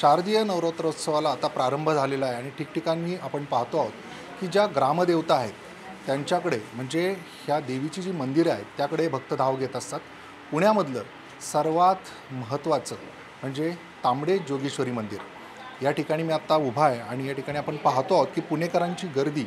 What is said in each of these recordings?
शारदीय नवरात्रोत्सवाला आता प्रारंभ झालेला आहे आणि ठिकठिकाणी आपण पाहतो आहोत की ज्या ग्रामदेवता आहेत त्यांच्याकडे म्हणजे ह्या देवीची जी मंदिरं आहेत त्याकडे भक्त धाव घेत असतात। पुण्यामधलं सर्वात महत्त्वाचं म्हणजे तांबडे जोगेश्वरी मंदिर या ठिकाणी मी आत्ता उभा आहे आणि या ठिकाणी आपण पाहतो आहोत की पुणेकरांची गर्दी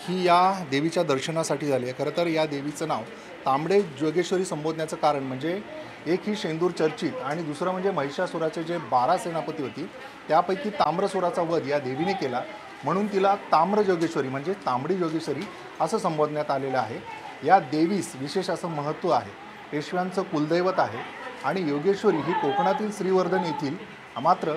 ही या देवीच्या दर्शनासाठी झाली आहे। खरं तर या देवीचं नाव तांबडे जोगेश्वरी संबोधण्याचं कारण म्हणजे एक ही शेंदूर चर्चित आणि दुसरं म्हणजे महिषासुराचे जे 12 सेनापती होती त्यापैकी ताम्रसुराचा वध या देवीने केला म्हणून तिला ताम्र जोगेश्वरी म्हणजे तांबडी जोगेश्वरी असं संबोधण्यात आलेलं आहे। या देवीस विशेष असं महत्त्व आहे, पेशव्यांचं कुलदैवत आहे आणि योगेश्वरी ही कोकणातील श्रीवर्धन येथील, मात्र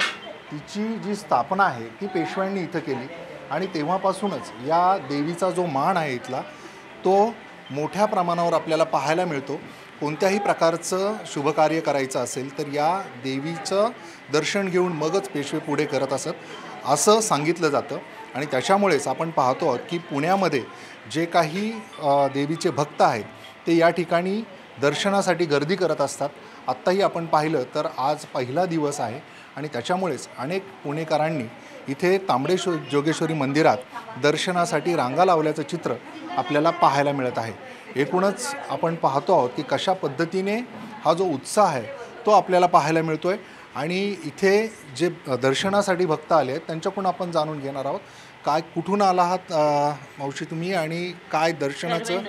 तिची जी स्थापना आहे ती पेशव्यांनी इथं केली आणि तेव्हापासूनच या देवीचा जो मान आहे इथला तो मोठ्या प्रमाणावर आपल्याला पाहायला मिळतो। कोणत्याही प्रकारचं शुभकार्य करायचं असेल तर या देवीचं दर्शन घेऊन मगच पेशवे पुढे करत असत असं सांगितलं जातं आणि त्याच्यामुळेच आपण पाहतो आहोत की पुण्यामध्ये जे काही देवीचे भक्त आहेत ते या ठिकाणी दर्शनासाठी गर्दी करत असतात। आत्ताही आपण पाहिलं तर आज पहिला दिवस आहे आणि त्याच्यामुळेच अनेक पुणेकरांनी इथे तांबडे जोगेश्वरी मंदिरात दर्शनासाठी रांगा लावल्याचं चित्र आपल्याला पाहायला मिळत आहे। एकूणच आपण पाहतो आहोत की कशा पद्धतीने हा जो उत्साह आहे तो आपल्याला पाहायला मिळतोय आणि इथे जे दर्शनासाठी भक्त आले आहेत त्यांच्याकडून आपण जाणून घेणार आहोत काय कुठून आला आहात मावशी तुम्ही आणि काय दर्शनाचं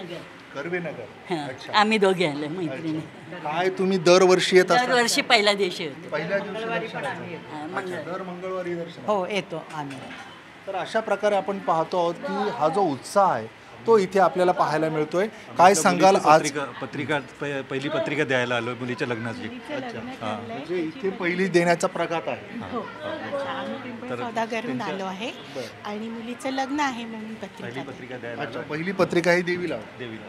कर्वेनगर। अच्छा, आम्ही दोघे आले मैत्रिणी। काय तुम्ही दरवर्षी येत असता? दरवर्षी पहिल्या दिवशी होते। पहिल्या दिवशी दर मंगळवारी दर्शन हो येतो आम्ही। तर अशा प्रकारे आपण पाहतो आहोत की हा जो उत्साह आहे तो इथे आपल्याला पाहायला मिळतोय। काय सांगाल आज? पहिली पत्रिका द्यायला आलो मुलीच्या लग्नाची। म्हणजे इथे पहिली देण्याचा प्रघात आहे। सौदागरून आलो आहे आणि मुलीचं लग्न आहे म्हणून पत्रिका द्यायला। अच्छा, पहिली पत्रिका ही देवीला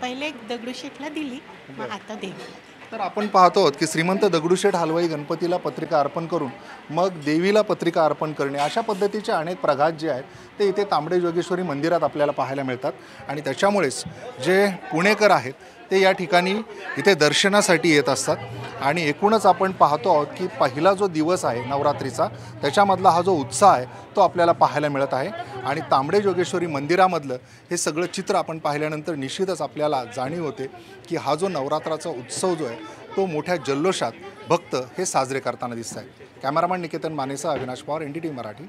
पहिले दगडूशेठला दिली मग आता देवीला। तर आपण पाहतो आहोत की श्रीमंत दगडूशेठ हलवाई गणपतीला पत्रिका अर्पण करून मग देवीला पत्रिका अर्पण करणे अशा पद्धतीचे अनेक प्रघात जे आहेत ते इथे तांबडे जोगेश्वरी मंदिरात आपल्याला पाहायला मिळतात आणि त्याच्यामुळेच जे पुणेकर आहेत ते या ठिकाणी इथे दर्शनासाठी येत असतात आणि एकूणच आपण पाहतो आहोत की पहिला जो दिवस आहे नवरात्रीचा त्याच्यामधला हा जो उत्साह आहे तो आपल्याला पाहायला मिळत आहे आणि तांबडे जोगेश्वरी मंदिरामधलं हे सगळं चित्र आपण पाहिल्यानंतर निश्चितच आपल्याला जाणीव होते की हा जो नवरात्राचा उत्सव जो आहे तो मोठ्या जल्लोषात भक्त हे साजरे करताना दिसत आहेत। कॅमेरामॅन निकेतन मानेसह अविनाश पवार, NDTV मराठी।